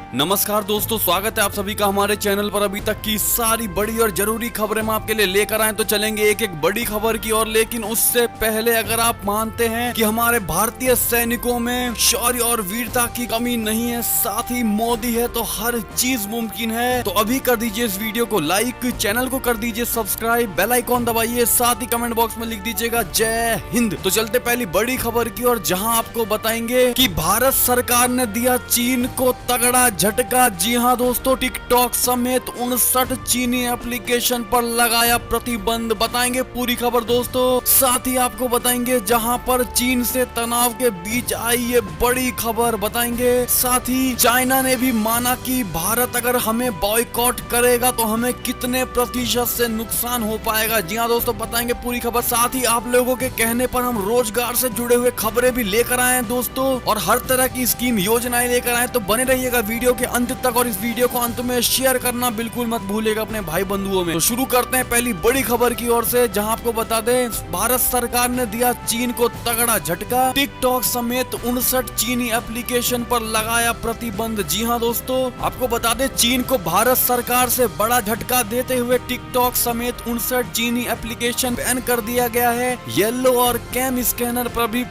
नमस्कार दोस्तों, स्वागत है आप सभी का हमारे चैनल पर। अभी तक की सारी बड़ी और जरूरी खबरें हम आपके लिए लेकर आए, तो चलेंगे एक एक बड़ी खबर की ओर। लेकिन उससे पहले अगर आप मानते हैं कि हमारे भारतीय सैनिकों में शौर्य और वीरता की कमी नहीं है, साथ ही मोदी है तो हर चीज मुमकिन है, तो अभी कर दीजिए इस वीडियो को लाइक, चैनल को कर दीजिए सब्सक्राइब, बेल आइकॉन दबाइए, साथ ही कमेंट बॉक्स में लिख दीजिएगा जय हिंद। तो चलते पहली बड़ी खबर की ओर, जहां आपको बताएंगे कि भारत सरकार ने दिया चीन को तगड़ा झटका। जी हां दोस्तों, टिकटॉक समेत 59 चीनी एप्लीकेशन पर लगाया प्रतिबंध। बताएंगे पूरी खबर दोस्तों। साथ ही आपको बताएंगे जहां पर चीन से तनाव के बीच आई ये बड़ी खबर बताएंगे। साथ ही चाइना ने भी माना कि भारत अगर हमें बॉयकॉट करेगा तो हमें कितने प्रतिशत से नुकसान हो पाएगा। जी हां दोस्तों, बताएंगे पूरी खबर। साथ ही आप लोगों के कहने पर हम रोजगार से जुड़े हुए खबरें भी लेकर आए हैं दोस्तों, और हर तरह की स्कीम योजनाएं लेकर आए, तो बने रहिएगा वीडियो के अंत तक, और इस वीडियो को अंत में शेयर करना बिल्कुल मत भूलिएगा अपने भाई बंधुओं में। तो शुरू करते हैं पहली बड़ी खबर की ओर से, जहां आपको बता दें भारत सरकार ने दिया चीन को तगड़ा झटका। टिकटॉक समेत 59 चीनी एप्लीकेशन पर लगाया प्रतिबंध। जी हां दोस्तों, आपको बता दें चीन को भारत सरकार से बड़ा झटका देते हुए टिकटॉक समेत 59 चीनी एप्लीकेशन बैन कर दिया गया है। येलो और कैम स्कैनर पर भी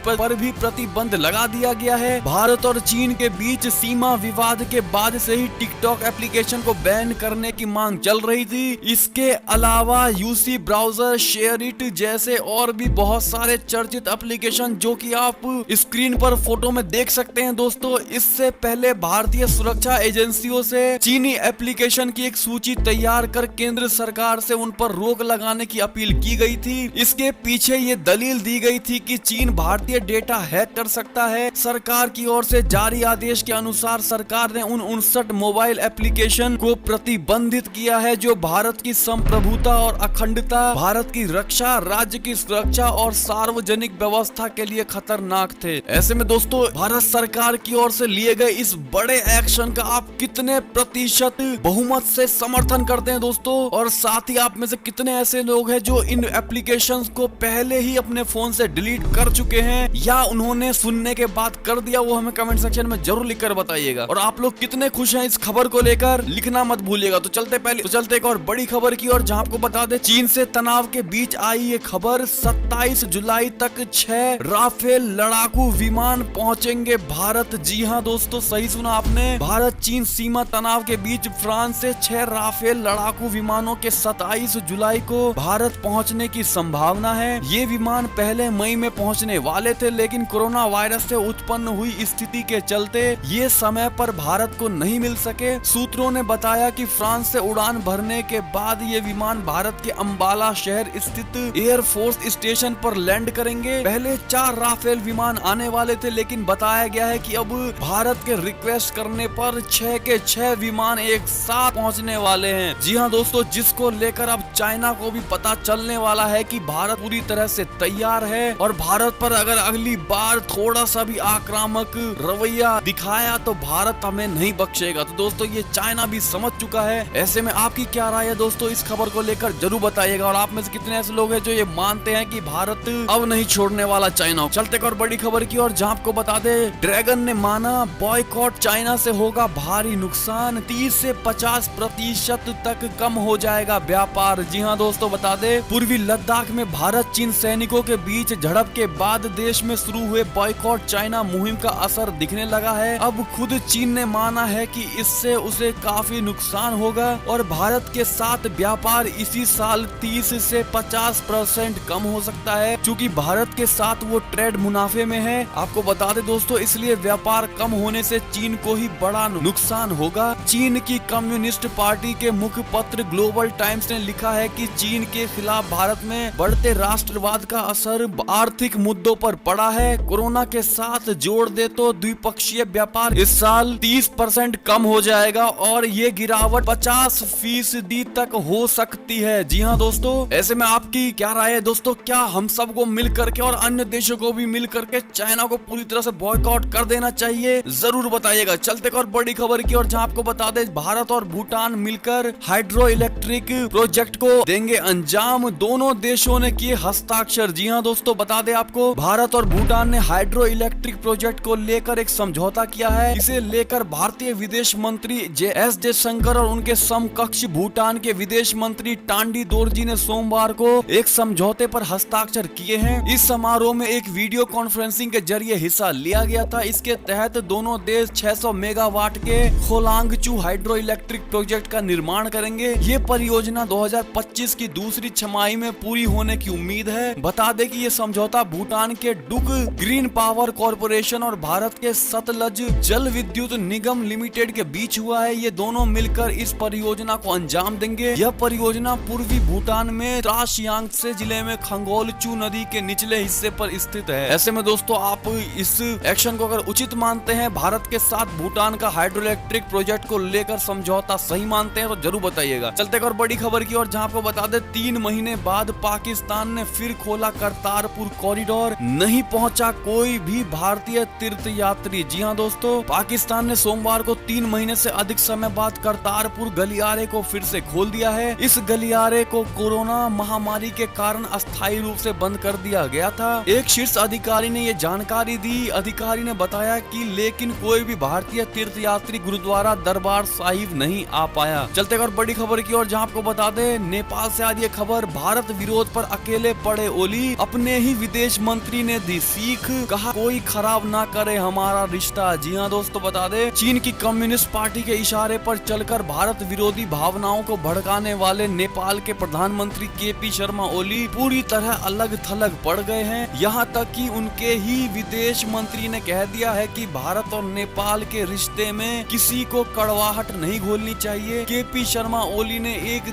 प्रतिबंध लगा दिया गया है। भारत और चीन के बीच सीमा विवाद के बाद से ही टिकटॉक एप्लीकेशन को बैन करने की मांग चल रही थी। इसके अलावा यूसी ब्राउजर, शेयर इट जैसे और भी बहुत सारे चर्चित एप्लीकेशन जो कि आप स्क्रीन पर फोटो में देख सकते हैं दोस्तों। इससे पहले भारतीय सुरक्षा एजेंसियों से चीनी एप्लीकेशन की एक सूची तैयार कर केंद्र सरकार से उन पर रोक लगाने की अपील की गई थी। इसके पीछे ये दलील दी गई थी कि चीन भारतीय डेटा हैक कर सकता है। सरकार की ओर से जारी आदेश के अनुसार सरकार ने उन 59 मोबाइल एप्लीकेशन को प्रतिबंधित किया है जो भारत की संप्रभुता और अखंडता, भारत की रक्षा, राज्य की सुरक्षा और सार्वजनिक व्यवस्था के लिए खतरनाक थे। ऐसे में दोस्तों भारत सरकार की ओर से लिए गए इस बड़े एक्शन का आप कितने प्रतिशत बहुमत से समर्थन करते हैं दोस्तों, और साथ ही आप में से कितने ऐसे लोग हैं जो इन एप्लीकेशंस को पहले ही अपने फोन से डिलीट कर चुके हैं या उन्होंने सुनने के बाद कर दिया, वो हमें कमेंट सेक्शन में जरूर लिखकर बताइएगा। और आप लोग कितने खुश हैं इस खबर को लेकर, लिखना मत भूलिएगा। तो चलते एक और बड़ी खबर की ओर, जहां आपको बता दें चीन से तनाव के बीच आई ये खबर। 27 जुलाई तक 6 राफेल लड़ाकू विमान पहुंचेंगे भारत। जी हां दोस्तों, सही सुना आपने। भारत चीन सीमा तनाव के बीच फ्रांस से 6 राफेल लड़ाकू विमानों के 27 जुलाई को भारत पहुंचने की संभावना है। ये विमान पहले मई में पहुंचने वाले थे, लेकिन कोरोना वायरस से उत्पन्न हुई स्थिति के चलते ये समय पर भारत को नहीं मिल सके। सूत्रों ने बताया कि फ्रांस से उड़ान भरने के बाद ये विमान भारत के अंबाला शहर स्थित एयरफोर्स स्टेशन पर लैंड करेंगे। पहले 4 राफेल विमान आने वाले थे, लेकिन बताया गया है कि अब भारत के रिक्वेस्ट करने पर 6 के 6 विमान एक साथ पहुंचने वाले हैं। जी हां दोस्तों, जिसको लेकर अब चाइना को भी पता चलने वाला है कि भारत पूरी तरह से तैयार है, और भारत पर अगर अगली बार थोड़ा सा भी आक्रामक रवैया दिखाया तो भारत हमें नहीं बख्शेगा। तो दोस्तों ये चाइना भी समझ चुका है। ऐसे में आपकी क्या राय है दोस्तों, इस खबर को लेकर जरूर बताइएगा। और आप में से कितने ऐसे लोग हैं जो ये मानते हैं कि भारत अब नहीं छोड़ने वाला चाइना। चलते एक और बड़ी खबर की ओर, जहां आपको बता दे ड्रैगन ने माना बॉयकॉट चाइना से होगा भारी नुकसान। 30 से 50% तक कम हो जाएगा व्यापार। जी हाँ दोस्तों, बता दे पूर्वी लद्दाख में भारत चीन सैनिकों के बीच झड़प के बाद देश में शुरू हुए बॉयकॉट चाइना मुहिम का असर दिखने लगा है। अब खुद चीन ने माना है कि इससे उसे काफी नुकसान होगा, और भारत के साथ व्यापार इसी साल 30 से 50% कम हो सकता है। क्योंकि भारत के साथ वो ट्रेड मुनाफे में है, आपको बता दे दोस्तों, इसलिए व्यापार कम होने से चीन को ही बड़ा नुकसान होगा। चीन की कम्युनिस्ट पार्टी के मुखपत्र ग्लोबल टाइम्स ने लिखा है कि चीन के खिलाफ भारत में बढ़ते राष्ट्रवाद का असर आर्थिक मुद्दों पर पड़ा है। कोरोना के साथ जोड़ दे तो द्विपक्षीय व्यापार इस साल 30% कम हो जाएगा, और ये गिरावट 50% तक हो सकती है। जी हाँ दोस्तों, ऐसे में आपकी क्या राय है दोस्तों, क्या हम सबको मिल करके और अन्य देशों को भी मिल करके चाइना को पूरी तरह से बॉयकॉट कर देना चाहिए, जरूर बताइएगा। चलते और बड़ी खबर की ओर, जहां आपको बता दें भारत और भूटान मिलकर हाइड्रो इलेक्ट्रिक प्रोजेक्ट को देंगे अंजाम। दोनों देशों ने किए हस्ताक्षर। जी हाँ दोस्तों, बता दें आपको भारत और भूटान ने हाइड्रो इलेक्ट्रिक प्रोजेक्ट को लेकर एक समझौता किया है। इसे लेकर भारत भारतीय विदेश मंत्री एस जयशंकर और उनके समकक्ष भूटान के विदेश मंत्री टांडी दोरजी ने सोमवार को एक समझौते पर हस्ताक्षर किए हैं। इस समारोह में एक वीडियो कॉन्फ्रेंसिंग के जरिए हिस्सा लिया गया था। इसके तहत दोनों देश 600 मेगावाट के खोलांगचू हाइड्रो इलेक्ट्रिक प्रोजेक्ट का निर्माण करेंगे। ये परियोजना 2025 की दूसरी छमाही में पूरी होने की उम्मीद है। बता दें कि ये समझौता भूटान के डुक ग्रीन पावर कॉरपोरेशन और भारत के सतलज जल विद्युत निगम लिमिटेड के बीच हुआ है। ये दोनों मिलकर इस परियोजना को अंजाम देंगे। यह परियोजना पूर्वी भूटान में त्रासियांगसे जिले में खंगोलचू नदी के निचले हिस्से पर स्थित है। ऐसे में दोस्तों आप इस एक्शन को अगर उचित मानते हैं, भारत के साथ भूटान का हाइड्रो इलेक्ट्रिक प्रोजेक्ट को लेकर समझौता सही मानते हैं तो जरूर बताइएगा। चलते एक और बड़ी खबर की और जहां आपको बता दें 3 महीने बाद पाकिस्तान ने फिर खोला करतारपुर कॉरिडोर। नहीं पहुंचा कोई भी भारतीय तीर्थ यात्री। जी हां दोस्तों, पाकिस्तान ने सोमवार को 3 महीने से अधिक समय बाद करतारपुर गलियारे को फिर से खोल दिया है। इस गलियारे को कोरोना महामारी के कारण अस्थायी रूप से बंद कर दिया गया था। एक शीर्ष अधिकारी ने ये जानकारी दी। अधिकारी ने बताया कि लेकिन कोई भी भारतीय तीर्थ यात्री गुरुद्वारा दरबार साहिब नहीं आ पाया। चलते और बड़ी खबर की और जहां आपको बता दें नेपाल से आज ये खबर, भारत विरोध पर अकेले पड़े ओली। अपने ही विदेश मंत्री ने दी सीख, कहा कोई खराब ना करे हमारा रिश्ता। जी हाँ दोस्तों, बता दें चीन की कम्युनिस्ट पार्टी के इशारे पर चलकर भारत विरोधी भावनाओं को भड़काने वाले नेपाल के प्रधानमंत्री केपी शर्मा ओली पूरी तरह अलग थलग पड़ गए हैं। यहाँ तक कि उनके ही विदेश मंत्री ने कह दिया है कि भारत और नेपाल के रिश्ते में किसी को कड़वाहट नहीं घोलनी चाहिए। केपी शर्मा ओली ने एक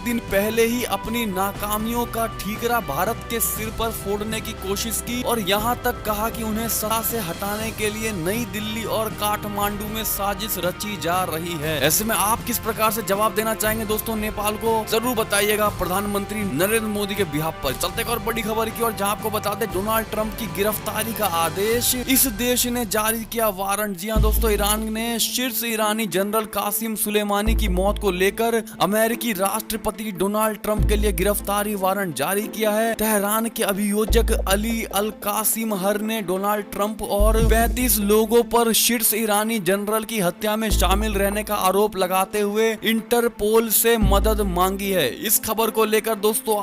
दिन पहले ही अपनी नाकामियों का ठीकरा भारत के सिर पर फोड़ने की कोशिश की और यहाँ तक कहा कि उन्हें सत्ता से हटाने के लिए नई दिल्ली और काठमांडू में साजिश रची जा रही है। ऐसे में आप किस प्रकार से जवाब देना चाहेंगे दोस्तों नेपाल को, जरूर बताइएगा प्रधानमंत्री नरेंद्र मोदी के बिहाफ पर। चलते और बड़ी खबर की और जहां आपको बता दें डोनाल्ड ट्रंप की गिरफ्तारी का आदेश इस देश ने जारी किया वारंट। जी हां दोस्तों, ईरान ने शीर्ष ईरानी जनरल कासिम सुलेमानी की मौत को लेकर अमेरिकी राष्ट्रपति डोनाल्ड ट्रंप के लिए गिरफ्तारी वारंट जारी किया है। तेहरान के अभियोजक अली अल कासिम हर ने डोनाल्ड ट्रंप और 35 लोगों पर शीर्ष ईरानी जनरल की हत्या में शामिल रहने का आरोप लगाते हुए इंटरपोल से मदद मांगी है। इस खबर को लेकर दोस्तों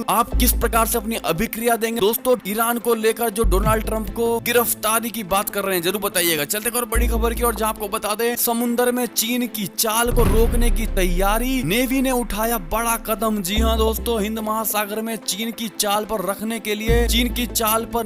आप किस प्रकार से अपनी अभिक्रिया देंगे दोस्तों ईरान को लेकर जो डोनाल्ड ट्रंप को गिरफ्तारी की बात कर रहे हैं, जरूर बताइएगा। चलते और बड़ी खबर की और जहां आपको बता दें समुद्र में चीन की चाल को रोकने की तैयारी, नेवी ने उठाया बड़ा कदम। जी हां दोस्तों, हिंद महासागर में चीन की चाल पर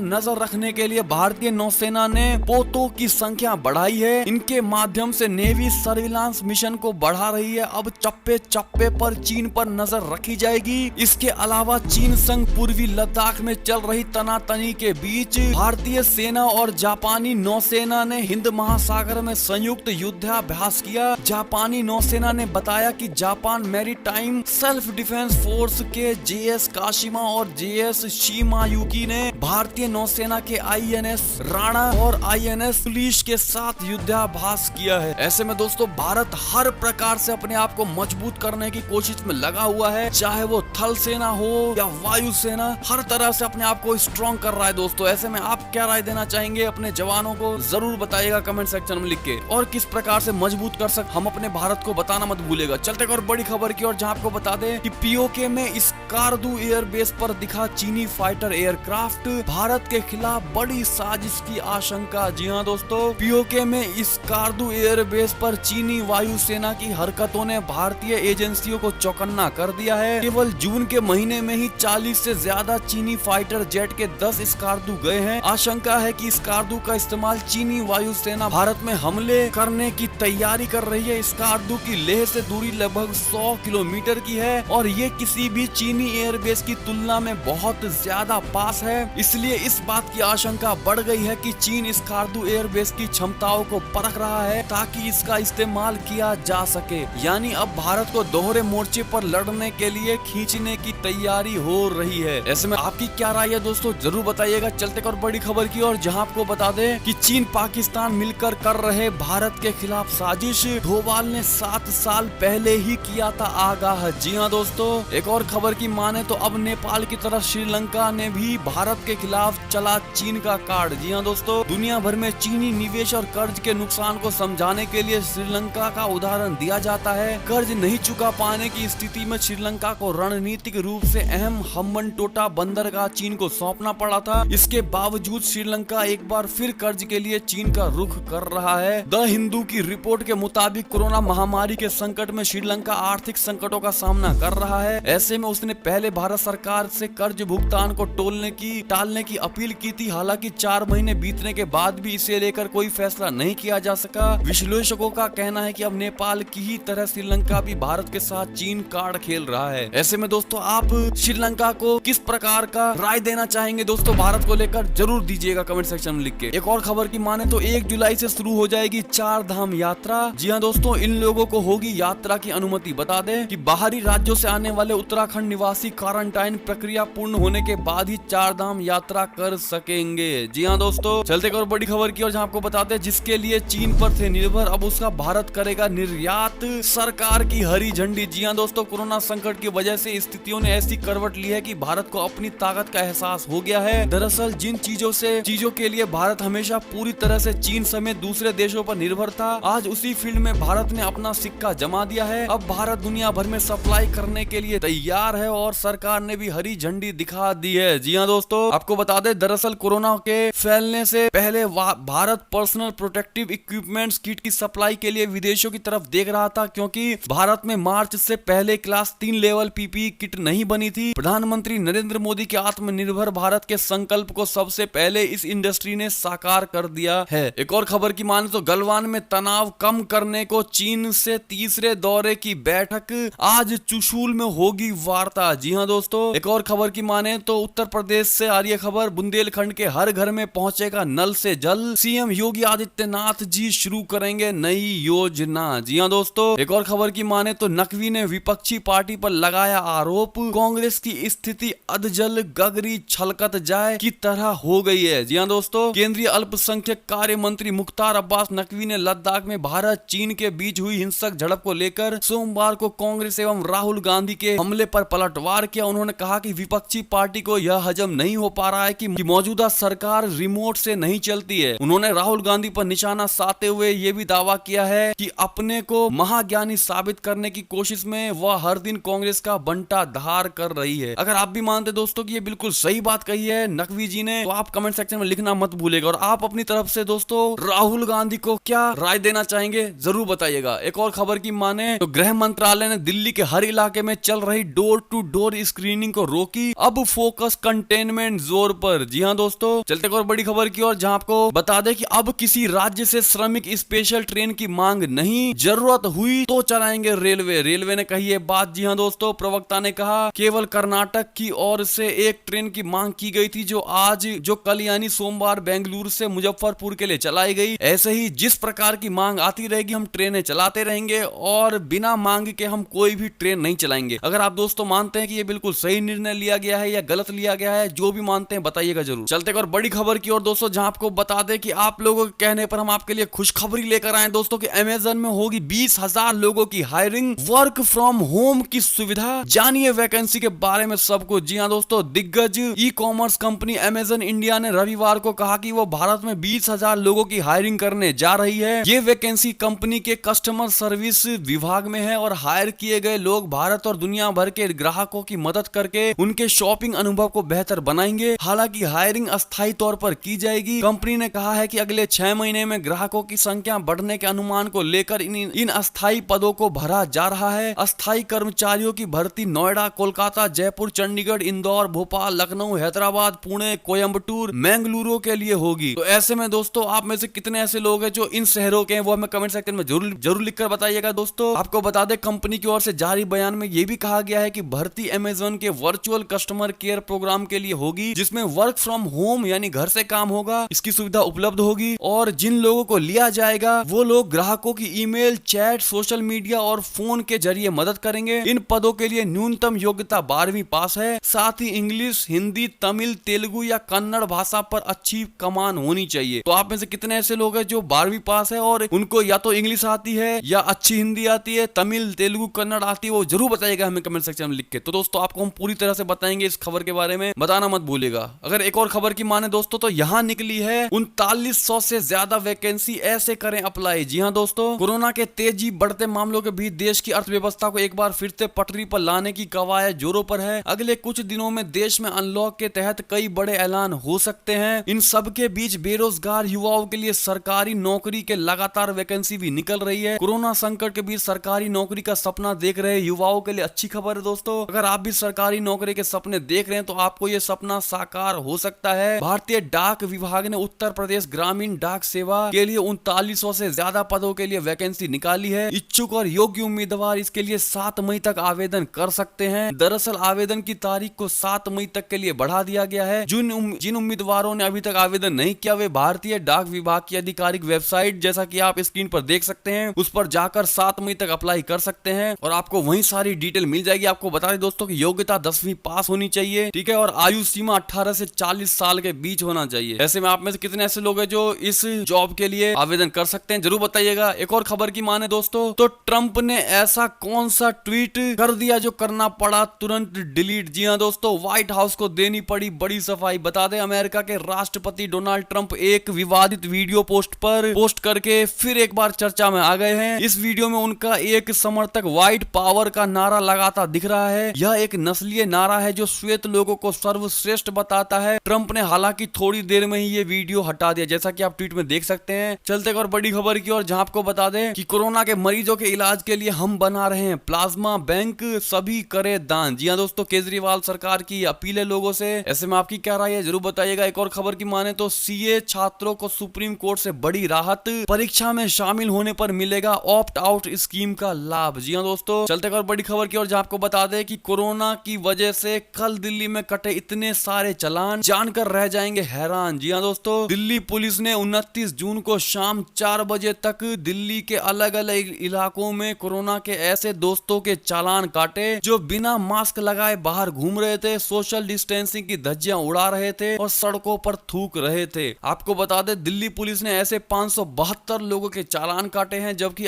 नजर रखने के लिए भारतीय नौसेना ने पोतों की संख्या बढ़ाई है। इनके माध्यम से नेवी सर्विलांस मिशन को बढ़ा रही है। अब चप्पे चप्पे पर चीन पर नजर रखी जाएगी। इसके अलावा चीन संग पूर्वी लद्दाख में चल रही तनातनी के बीच भारतीय सेना और जापानी नौसेना ने हिंद महासागर में संयुक्त युद्धाभ्यास किया। जापानी नौसेना ने बताया कि Japan maritime self defence force के जेएस काशिमा और जेएस शिमायुकी ने भारतीय नौसेना के आईएनएस राणा और आईएनएस पुलिस के साथ युद्धाभ्यास किया है। ऐसे में दोस्तों भारत हर प्रकार से अपने आप को मजबूत करने की कोशिश में लगा हुआ है, चाहे वो थल सेना हो या वायु सेना, हर तरह से अपने आप को स्ट्रॉन्ग कर रहा है दोस्तों। ऐसे में आप क्या राय देना चाहेंगे अपने जवानों को, जरूर बताइएगा कमेंट सेक्शन में लिख के। और किस प्रकार से मजबूत कर सकते हम अपने भारत को, बताना मत भूलिएगा। चलते और बड़ी खबर की और जहां आपको बता दें कि पीओके में स्कार्दू एयरबेस पर दिखा चीनी फाइटर एयरक्राफ्ट, भारत के खिलाफ बड़ी साजिश की आशंका। जी हाँ दोस्तों, पीओके में स्कार्दू एयरबेस पर चीनी वायुसेना की हरकतों ने भारतीय एजेंसियों को चौकन्ना कर दिया है। केवल जून के महीने में ही 40 से ज्यादा चीनी फाइटर जेट के 10 स्कार्दू गए हैं। आशंका है कि स्कार्दू का इस्तेमाल चीनी वायुसेना भारत में हमले करने की तैयारी कर रही है। स्कार्दू की लेह से दूरी लगभग 100 किलोमीटर की है और ये किसी भी चीनी एयरबेस की तुलना में बहुत ज्यादा पास है। इसलिए इस बात की आशंका बढ़ गई है कि चीन स्कार्दू एयरबेस की क्षमताओं को परख रहा है ताकि इसका इस्तेमाल किया जा सके। यानी अब भारत को दोहरे मोर्चे पर लड़ने के लिए खींचने की तैयारी हो रही है। ऐसे में आपकी क्या राय है दोस्तों, जरूर बताइएगा। चलते और बड़ी खबर की और जहां आपको बता दें कि चीन पाकिस्तान मिलकर कर रहे भारत के खिलाफ साजिश, डोभाल ने 7 साल पहले ही किया था आगाह। जी हाँ दोस्तों, एक और खबर की माने तो अब नेपाल की तरह श्रीलंका ने भी भारत के खिलाफ चला चीन का कार्ड। जी हाँ दोस्तों, दुनिया भर में चीनी निवेश और कर्ज के नुकसान को समझाने के लिए श्रीलंका का उदाहरण दिया जाता है। कर्ज नहीं चुका पाने की स्थिति में श्रीलंका को रणनीतिक रूप से अहम हम्बनटोटा बंदरगाह चीन को सौंपना पड़ा था। इसके बावजूद श्रीलंका एक बार फिर कर्ज के लिए चीन का रुख कर रहा है। द हिंदू की रिपोर्ट के मुताबिक कोरोना महामारी के संकट में श्रीलंका आर्थिक संकटों का सामना कर रहा है। ऐसे में उसने पहले भारत सरकार से कर्ज भुगतान को टालने की अपील की थी। हालांकि 4 महीने बीतने के बाद भी इसे लेकर कोई फैसला नहीं किया जा सका। विश्लेषकों का कहना है कि अब नेपाल की ही तरह श्रीलंका भी भारत के साथ चीन कार्ड खेल रहा है। ऐसे में दोस्तों, आप श्रीलंका को किस प्रकार का राय देना चाहेंगे दोस्तों भारत को लेकर, जरूर दीजिएगा कमेंट सेक्शन में लिख के। एक और खबर की माने तो 1 जुलाई से शुरू हो जाएगी 4 धाम यात्रा। जी हाँ दोस्तों, इन लोगों को होगी यात्रा की अनुमति। बता दें कि बाहरी राज्यों से आने वाले उत्तराखंड निवासी क्वारंटाइन प्रक्रिया पूर्ण होने के बाद ही 4 धाम यात्रा कर सकेंगे। जी हाँ दोस्तों, चलते एक और बड़ी खबर की और जहाँ आपको बताते हैं जिसके लिए चीन पर थे निर्भर, अब उसका भारत करेगा निर्यात, सरकार की हरी झंडी। जी हाँ दोस्तों, कोरोना संकट की वजह से स्थितियों ने ऐसी करवट ली है कि भारत को अपनी ताकत का एहसास हो गया है। दरअसल जिन चीजों के लिए भारत हमेशा पूरी तरह से चीन समेत दूसरे देशों पर निर्भर था, आज उसी फील्ड में भारत ने अपना सिक्का जमा दिया है। अब भारत दुनिया भर में सप्लाई करने के लिए तैयार है और सरकार ने भी हरी झंडी दिखा दी है। जी हाँ दोस्तों, आपको बता दें दरअसल कोरोना के फैलने से पहले Bharat personal protective equipments kit की सप्लाई के लिए विदेशों की तरफ देख रहा था, क्योंकि भारत में मार्च से पहले क्लास 3 लेवल पीपीई किट नहीं बनी थी। प्रधानमंत्री नरेंद्र मोदी के आत्मनिर्भर भारत के संकल्प को सबसे पहले इस इंडस्ट्री ने साकार कर दिया है। एक और खबर की माने तो गलवान में तनाव कम करने को चीन से तीसरे दौरे की बैठक, आज चुशूल में होगी वार्ता। जी हाँ दोस्तों, एक और खबर की माने तो उत्तर प्रदेश से आ रही है खबर, बुंदेलखंड के हर घर में पहुंचेगा नल से जल, सीएम योगी आदित्यनाथ जी शुरू करेंगे नई योजना। जी हाँ दोस्तों, एक और खबर की माने तो नकवी ने विपक्षी पार्टी पर लगाया आरोप, कांग्रेस की स्थिति अधजल गगरी छलकत जाए की तरह हो गई है। जी हाँ दोस्तों, केंद्रीय अल्पसंख्यक कार्य मंत्री मुख्तार अब्बास नकवी ने लद्दाख में भारत चीन के बीच हुई हिंसक झड़प को लेकर सोमवार को कांग्रेस एवं राहुल गांधी के हमले पर पलटवार किया। उन्होंने कहा कि विपक्षी पार्टी को यह हजम नहीं हो पा रहा है कि मौजूदा सरकार रिमोट से नहीं चलती है। उन्होंने राहुल गांधी पर निशाना साधते हुए ये भी दावा किया है कि अपने को महाज्ञानी साबित करने की कोशिश में वह हर दिन कांग्रेस का बंटा धार कर रही है। अगर आप भी मानते दोस्तों कि ये बिल्कुल सही बात कही है नकवी जी ने, तो आप कमेंट सेक्शन में लिखना मत भूलिएगा। और आप अपनी तरफ से दोस्तों राहुल गांधी को क्या राय देना चाहेंगे जरूर बताइएगा। एक और खबर की माने तो गृह मंत्रालय ने दिल्ली के हर इलाके में चल रही डोर टू डोर स्क्रीनिंग को रोकी, अब फोकस कंटेनमेंट जोन पर। जी हाँ दोस्तों, चलते एक और बड़ी खबर की और जहाँ आपको बता दें कि अब किसी राज्य से श्रमिक स्पेशल ट्रेन की मांग नहीं, जरूरत हुई तो चलाएंगे रेलवे ने कही है बात। जी हाँ दोस्तों, प्रवक्ता ने कहा केवल कर्नाटक की ओर से एक ट्रेन की मांग की गई थी जो कल यानी सोमवार बेंगलुरु से मुजफ्फरपुर के लिए चलाई गई। ऐसे ही जिस प्रकार की मांग आती रहेगी हम ट्रेनें चलाते रहेंगे और बिना मांग के हम कोई भी ट्रेन नहीं चलाएंगे। अगर आप दोस्तों मानते हैं कि ये बिल्कुल सही निर्णय लिया गया है या गलत लिया गया है, जो भी मानते हैं बताइएगा जरूर। चलते एक और बड़ी खबर की और दोस्तों, जहां आपको बता दें कि आप लोगों के कहने पर हम आपके लिए खुशखबरी लेकर आए दोस्तों कि अमेज़न में होगी 20,000 लोगों की हायरिंग, वर्क फ्रॉम होम की सुविधा। जानिए वैकेंसी के बारे में सब कुछ। जी हाँ दोस्तों, दिग्गज e commerce company Amazon India ने रविवार को कहा कि वो भारत में 20,000 लोगों की हायरिंग करने जा रही है। ये वैकेंसी कंपनी के कस्टमर सर्विस विभाग में है और हायर किए गए लोग भारत और दुनिया भर के ग्राहकों की मदद करके उनके शॉपिंग अनुभव को बेहतर बनाएंगे। हालांकि हायरिंग अस्थायी तौर पर की जाएगी। कंपनी ने कहा है कि अगले 6 महीने में ग्राहकों की संख्या बढ़ने के अनुमान को लेकर इन अस्थायी पदों को भरा जा रहा है। अस्थायी कर्मचारियों की भर्ती नोएडा, कोलकाता, जयपुर, चंडीगढ़, इंदौर, भोपाल, लखनऊ, हैदराबाद, पुणे, कोयम्बटूर, मैंगलुरु के लिए होगी। तो ऐसे में दोस्तों आप में से कितने ऐसे लोग हैं जो इन शहरों के हैं, वो हमें कमेंट सेक्शन में जरूर लिखकर बताइएगा। दोस्तों आपको बता दें कंपनी की ओर से जारी बयान में यह भी कहा गया है कि भर्ती अमेज़न के वर्चुअल कस्टमर केयर प्रोग्राम के लिए होगी, जिसमें वर्क फ्रॉम होम यानी घर से काम होगा, इसकी सुविधा उपलब्ध होगी। और जिन लोगों को लिया जाएगा वो लोग ग्राहकों की ईमेल, चैट, सोशल मीडिया और फोन के जरिए मदद करेंगे। इन पदों के लिए न्यूनतम योग्यता 12वीं पास है। साथ ही इंग्लिश, हिंदी, तमिल, तेलुगु या कन्नड़ भाषा पर अच्छी कमान होनी चाहिए। तो आप में से कितने ऐसे लोग हैं जो 12वीं पास है और उनको या तो इंग्लिश आती है या अच्छी हिंदी आती है, तमिल, तेलुगु, कन्नड़ आती है, वो जरूर बताइएगा हमें कमेंट सेक्शन में लिख के। तो दोस्तों आपको हम पूरी तरह से बताएंगे इस खबर के बारे में, बताना मत भूलिएगा। अगर एक और खबर की माने दोस्तों तो यहाँ निकली है 3900 से ज्यादा वैकेंसी, ऐसे करें अप्लाई। जी हाँ दोस्तों, कोरोना के तेजी बढ़ते मामलों के बीच देश की अर्थव्यवस्था को एक बार फिर से पटरी पर लाने की कवायद जोरों पर है। अगले कुछ दिनों में देश में अनलॉक के तहत कई बड़े ऐलान हो सकते हैं। इन सब के बीच बेरोजगार युवाओं के लिए सरकारी नौकरी के लगातार वैकेंसी भी निकल रही है। कोरोना संकट के बीच सरकारी नौकरी का सपना देख रहे युवाओं के लिए अच्छी खबर है दोस्तों। अगर आप भी सरकारी नौकरी के सपने देख रहे हैं तो आपको यह सपना साकार हो सकता है। भारतीय डाक विभाग ने उत्तर प्रदेश ग्रामीण डाक सेवा के लिए 3900 से ज्यादा पदों के लिए वैकेंसी निकाली है। इच्छुक और योग्य उम्मीदवार इसके लिए 7 मई तक आवेदन कर सकते हैं। दरअसल आवेदन की तारीख को 7 मई तक के लिए बढ़ा दिया गया है। जिन उम्मीदवारों ने अभी तक आवेदन नहीं किया वे भारतीय डाक विभाग की आधिकारिक वेबसाइट, जैसा कि आप स्क्रीन पर देख सकते हैं, उस पर जाकर 7 मई तक अप्लाई कर सकते हैं और आपको वहीं सारी डिटेल मिल जाएगी। आपको बता दें दोस्तों कि योग्यता 10वीं पास होनी चाहिए, ठीक है, और आयु सीमा 18 से 40 साल के बीच होना चाहिए। ऐसे में आप में से कितने ऐसे लोग हैं जो इस जॉब के लिए आवेदन कर सकते हैं, जरूर बताइएगा। एक और खबर की माने दोस्तों तो ट्रंप ने ऐसा कौन सा ट्वीट कर दिया जो करना पड़ा तुरंत डिलीट। जी हाँ दोस्तों, व्हाइट हाउस को देनी पड़ी बड़ी सफाई। बता दें अमेरिका के राष्ट्रपति डोनाल्ड ट्रंप एक विवादित वीडियो पोस्ट करके फिर एक बार चर्चा में आ गए हैं। इस वीडियो में उनका एक समर्थक व्हाइट पावर का नारा लगाता दिख रहा है। यह एक नस्लीय नारा है जो श्वेत लोगों को सर्वश्रेष्ठ बताता है। ट्रंप ने हालांकि थोड़ी देर में ही ये वीडियो हटा दिया, जैसा कि आप ट्वीट में देख सकते हैं। चलते एक और बड़ी खबर की ओर, जहां आपको बता दें कि कोरोना के मरीजों के इलाज के लिए हम बना रहे हैं प्लाज्मा बैंक, सभी करे दान। जी हाँ दोस्तों, केजरीवाल सरकार की अपील है लोगों से। ऐसे में आपकी क्या राय है, जरूर बताइएगा। एक और खबर की माने तो सीए छात्रों को सुप्रीम कोर्ट से बड़ी राहत, परीक्षा में शामिल होने पर मिलेगा ऑप्ट आउट स्कीम का लाभ। जी हाँ दोस्तों, चलते एक और बड़ी खबर की ओर, जहां आपको बता दें कि कोरोना की वजह से कल दिल्ली में कटे इतने सारे चालान, जानकर रह जाएंगे हैरान। जी हाँ दोस्तों, दिल्ली पुलिस ने 29 जून को शाम 4 बजे तक दिल्ली के अलग अलग इलाकों में कोरोना के ऐसे दोस्तों के चालान काटे जो बिना मास्क लगाए बाहर घूम रहे थे, सोशल डिस्टेंसिंग की धज्जियां उड़ा रहे थे और सड़कों पर थूक रहे थे। आपको बता दें दिल्ली पुलिस ने ऐसे 572 लोगों के चालान काटे हैं, जबकि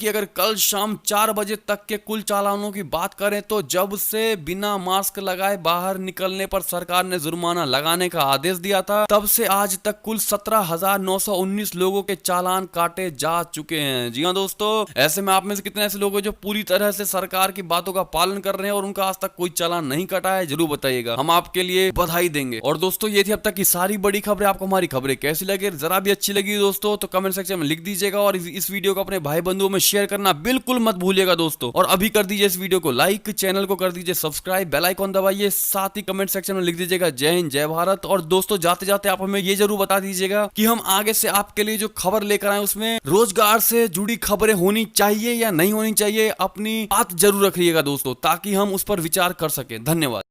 अगर कल शाम 4 बजे तक के कुल चालानों की बात करें तो जब से बिना मास्क लगाए बाहर निकलने पर सरकार ने जुर्माना लगाने का आदेश दिया था, तब से आज तक कुल 17,919 लोगों के चालान काटे जा चुके हैं। जी हाँ दोस्तों, ऐसे में आप में से कितने ऐसे लोग हैं जो पूरी तरह से सरकार की बातों का पालन कर रहे हैं और उनका आज तक कोई चालान नहीं कटा है, जरूर बताइएगा, हम आपके लिए बधाई देंगे। और दोस्तों ये थी अब तक की सारी बड़ी खबरें। आपको हमारी खबरें कैसी लगी, जरा भी अच्छी लगी दोस्तों तो कमेंट सेक्शन में लिख दीजिएगा और इस वीडियो को अपने भाई बंधुओं में शेयर करना बिल्कुल मत भूलिएगा दोस्तों। और अभी कर दीजिए इस वीडियो को लाइक, चैनल को कर दीजिए सब्सक्राइब, बेल आइकॉन दबाइए, साथ ही कमेंट सेक्शन में लिख दीजिएगा जय हिंद जय भारत। और दोस्तों जाते जाते आप हमें ये जरूर बता दीजिएगा कि हम आगे से आपके लिए जो खबर लेकर आए उसमें रोजगार से जुड़ी खबरें होनी चाहिए या नहीं होनी चाहिए, अपनी बात जरूर रखिएगा दोस्तों, ताकि हम उस पर विचार कर सकें। धन्यवाद।